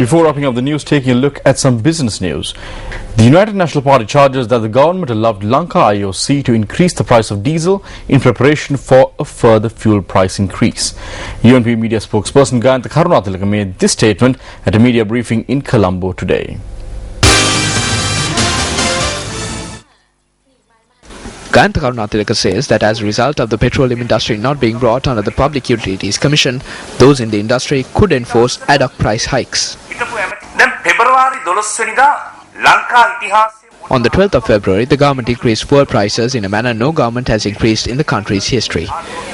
Before wrapping up the news, taking a look at some business news. The United National Party charges that the government allowed Lanka IOC to increase the price of diesel in preparation for a further fuel price increase. UNP media spokesperson Gayantha Karunatilaka made this statement at a media briefing in Colombo today. Gayantha Karunatilaka says that as a result of the petroleum industry not being brought under the Public Utilities Commission, those in the industry could enforce ad hoc price hikes. On the 12th of February, the government increased fuel prices in a manner no government has increased in the country's history.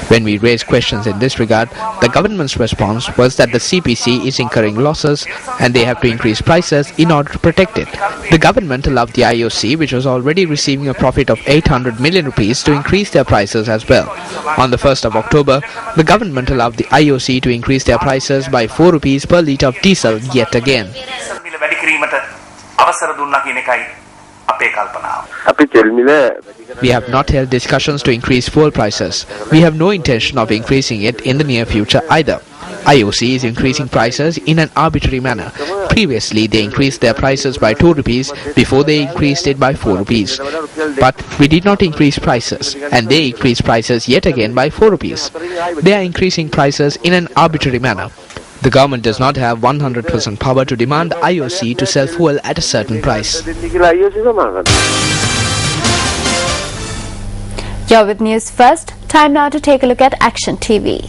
When we raised questions in this regard, the government's response was that the CPC is incurring losses and they have to increase prices in order to protect it. The government allowed the IOC, which was already receiving a profit of 800 million rupees, to increase their prices as well. On the 1st of October, the government allowed the IOC to increase their prices by 4 rupees per litre of diesel yet again. We have not held discussions to increase fuel prices. We have no intention of increasing it in the near future either. IOC is increasing prices in an arbitrary manner. Previously, they increased their prices by 2 rupees before they increased it by 4 rupees. But we did not increase prices, and they increased prices yet again by 4 rupees. They are increasing prices in an arbitrary manner. The government does not have 100% power to demand IOC to sell fuel at a certain price. You're with News First. Time now to take a look at Action TV.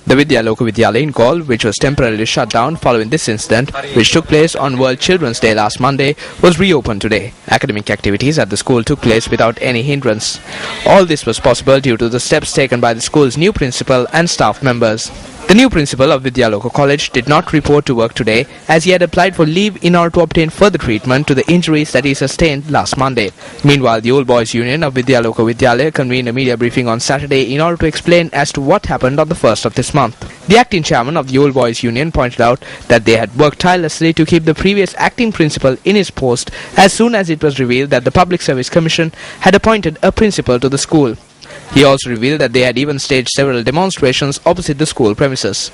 The Vidyaloka Vidyalaya in Galle, which was temporarily shut down following this incident, which took place on World Children's Day last Monday, was reopened today. Academic activities at the school took place without any hindrance. All this was possible due to the steps taken by the school's new principal and staff members. The new principal of Vidyaloka College did not report to work today as he had applied for leave in order to obtain further treatment to the injuries that he sustained last Monday. Meanwhile, the Old Boys Union of Vidyaloka Vidyalaya convened a media briefing on Saturday in order to explain as to what happened on the 1st of this month. The acting chairman of the Old Boys Union pointed out that they had worked tirelessly to keep the previous acting principal in his post as soon as it was revealed that the Public Service Commission had appointed a principal to the school. He also revealed that they had even staged several demonstrations opposite the school premises.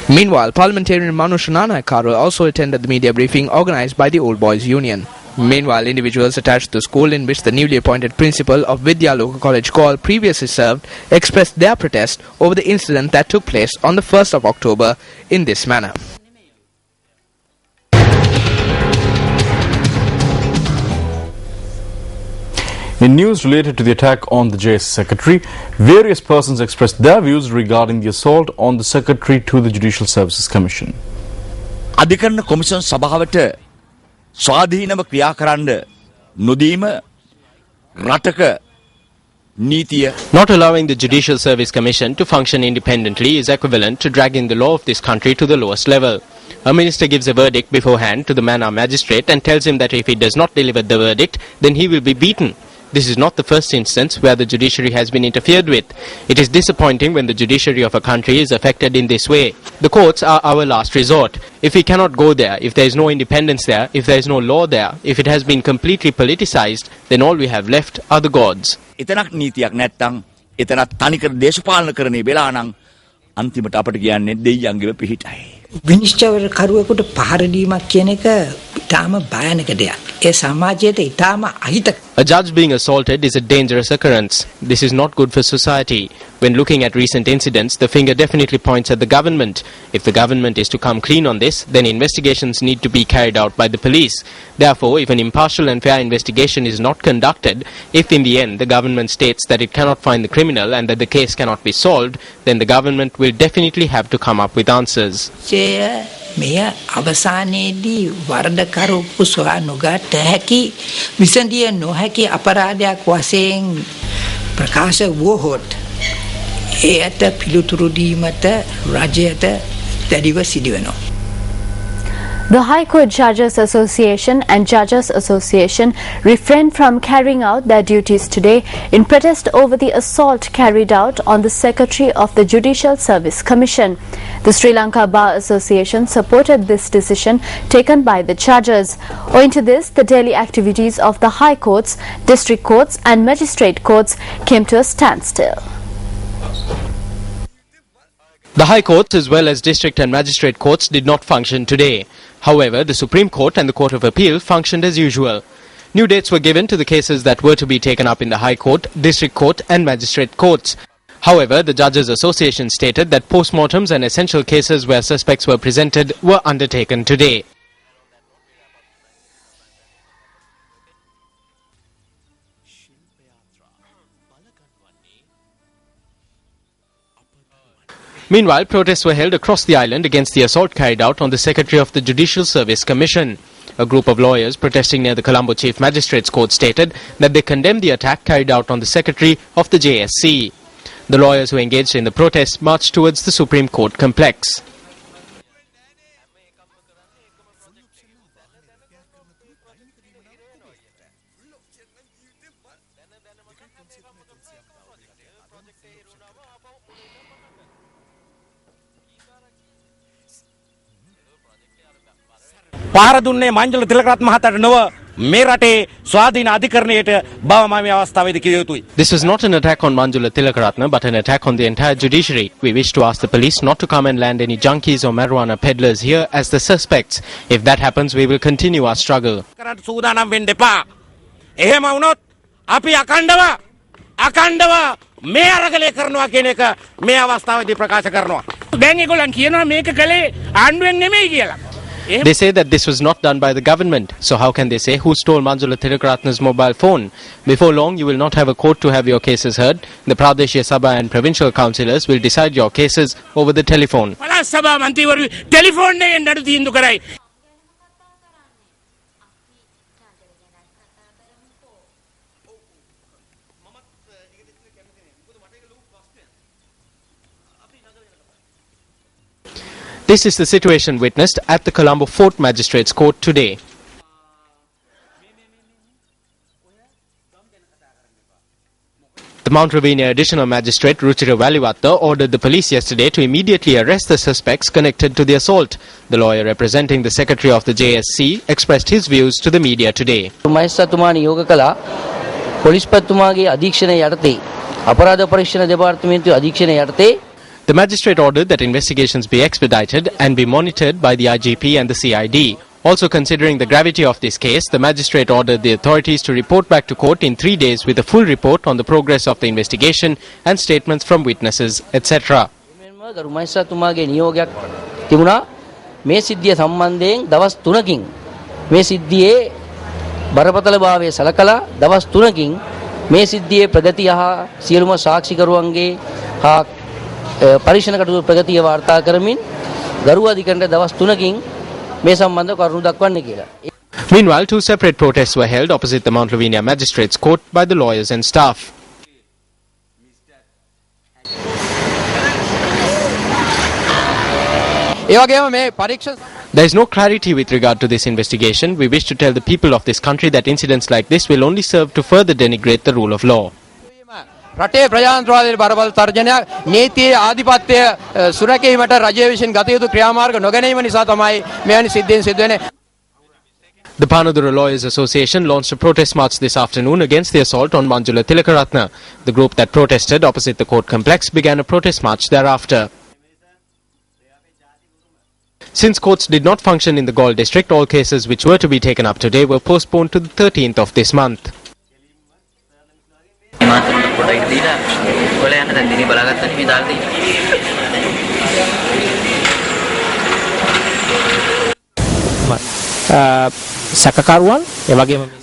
Meanwhile, parliamentarian Manusha Nanayakara also attended the media briefing organized by the Old Boys Union. Meanwhile, individuals attached to the school in which the newly appointed principal of Vidyaloka College Galle previously served expressed their protest over the incident that took place on the 1st of October in this manner. In news related to the attack on the JS Secretary, various persons expressed their views regarding the assault on the Secretary to the Judicial Services Commission. අධිකරණ commission සභාවට ස්වාධීනව ක්‍රියා කරන්න නොදීම රටක නීතිය. Not allowing the Judicial Service Commission to function independently is equivalent to dragging the law of this country to the lowest level. A minister gives a verdict beforehand to the Manor magistrate and tells him that if he does not deliver the verdict, then he will be beaten. This is not the first instance where the judiciary has been interfered with. It is disappointing when the judiciary of a country is affected in this way. The courts are our last resort. If we cannot go there, if there is no independence there, if there is no law there, if it has been completely politicized, then all we have left are the gods. එතනක් නීතියක් නැත්තම් එතනක් තනිකර දේශපාලනකරණේ වෙලා නම් අන්තිමට අපට කියන්නේ දෙයියන්ගේම පිහිටයි. විනිශ්චයකරුවෙකුට පහර දීමක් කියන එක ඊටාම භයානක දෙයක්. ඒ සමාජයට ඊටාම අහිතක. A judge being assaulted is a dangerous occurrence. This is not good for society. When looking at recent incidents, the finger definitely points at the government. If the government is to come clean on this, then investigations need to be carried out by the police. Therefore, if an impartial and fair investigation is not conducted, if in the end the government states that it cannot find the criminal and that the case cannot be solved, then the government will definitely have to come up with answers. මෙය අවසානයේදී වරදකරුවකු සොයා නොගත හැකි විසඳිය නොහැකි අපරාධයක් වශයෙන් ප්‍රකාශ වුවහොත් එයට පිළිතුරු දීමට රජයට දැඩිව සිදුවෙනවා. The High Court Judges Association and Judges Association refrained from carrying out their duties today in protest over the assault carried out on the Secretary of the Judicial Service Commission. The Sri Lanka Bar Association supported this decision taken by the judges. Owing to this, the daily activities of the High Courts, District Courts and Magistrate Courts came to a standstill. The High Courts as well as District and Magistrate Courts did not function today. However, the Supreme Court and the Court of Appeal functioned as usual. New dates were given to the cases that were to be taken up in the High Court, District Court and Magistrate Courts. However, the Judges Association stated that post-mortems and essential cases where suspects were presented were undertaken today. Meanwhile, protests were held across the island against the assault carried out on the Secretary of the Judicial Service Commission. A group of lawyers protesting near the Colombo Chief Magistrates Court stated that they condemned the attack carried out on the Secretary of the JSC. The lawyers who engaged in the protest marched towards the Supreme Court complex. පහර දුන්නේ මංජල තිලකරත්න මහතාට නොව මේ රටේ ස්වාධීන අධිකරණයට බව මම මේ අවස්ථාවේදී කිය යුතුයි. This was not an attack on Manjula Tilakaratna but an attack on the entire judiciary. We wish to ask the police not to come and land any junkies or marijuana peddlers here as the suspects. If that happens, we will continue our struggle. කරන්න සූදානම් වෙන්න එපා. එහෙම වුණොත් අපි අකණ්ඩව මේ අරගලය කරනවා කියන එක මේ අවස්ථාවේදී ප්‍රකාශ කරනවා. දැන් ඒගොල්ලන් කියනවා මේක කලේ ආණ්ඩුවෙන් නෙමෙයි කියලා. They say that this was not done by the government. So how can they say who stole Manjula Tilakaratna's mobile phone? Before long, you will not have a court to have your cases heard. The Pradeshya Sabha and provincial councillors will decide your cases over the telephone. This is the situation witnessed at the Colombo Fort Magistrates Court today. The Mount Ravinia Additional Magistrate Ruchira Valivatta ordered the police yesterday to immediately arrest the suspects connected to the assault. The lawyer representing the Secretary of the JSC expressed his views to the media today. The magistrate ordered that investigations be expedited and be monitored by the IGP and the CID. Also considering the gravity of this case, the magistrate ordered the authorities to report back to court in 3 days with a full report on the progress of the investigation and statements from witnesses, etc. පරීක්ෂණ කටයුතු ප්‍රගතිය වාර්තා කරමින් ගරු අධිකරණයට දවස් 3කින් මේ සම්බන්ධව කරුණු දක්වන්නේ කියලා. Meanwhile, two separate protests were held opposite the Mount Lavinia Magistrates Court by the lawyers and staff. There is no clarity with regard to this investigation. We wish to tell the people of this country that incidents like this will only serve to further denigrate the rule of law. රටේ ප්‍රජාතන්ත්‍රවාදයේ බරපතල තර්ජනයක් නීතියේ ආධිපත්‍ය සුරැකීමට රජය විසින් ගත යුතු ක්‍රියාමාර්ග නොගැනීම නිසා තමයි මෙවැනි සිද්ධීන් සිදු වෙන්නේ. The Panadura Lawyers Association launched a protest march this afternoon against the assault on Manjula Tilakaratna. The group that protested opposite the court complex began a protest march thereafter. Since courts did not function in the Galle district, all cases which were to be taken up today were postponed to the 13th of this month.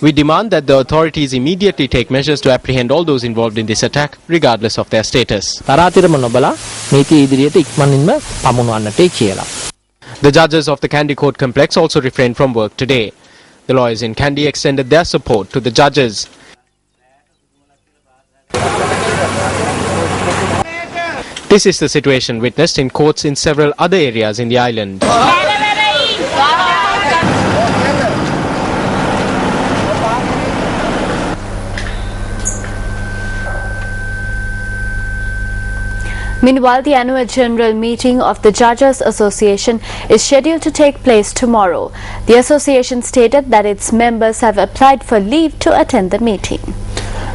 We demand that the authorities immediately take measures to apprehend all those involved in this attack, regardless of their status. The judges of the Kandy Court complex also refrained from work today. The lawyers in Kandy extended their support to the judges. This is the situation witnessed in courts in several other areas in the island. Meanwhile, the annual general meeting of the Judges Association is scheduled to take place tomorrow. The association stated that its members have applied for leave to attend the meeting.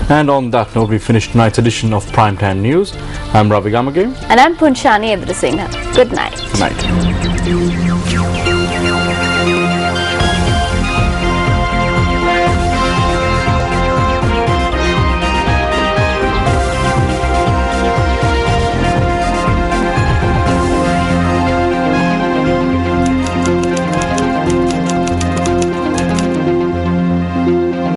And on that note, we finished tonight's edition of Primetime News. I'm Ravi Gamage. And I'm Punchani Edrasinghe. Good night. Good night.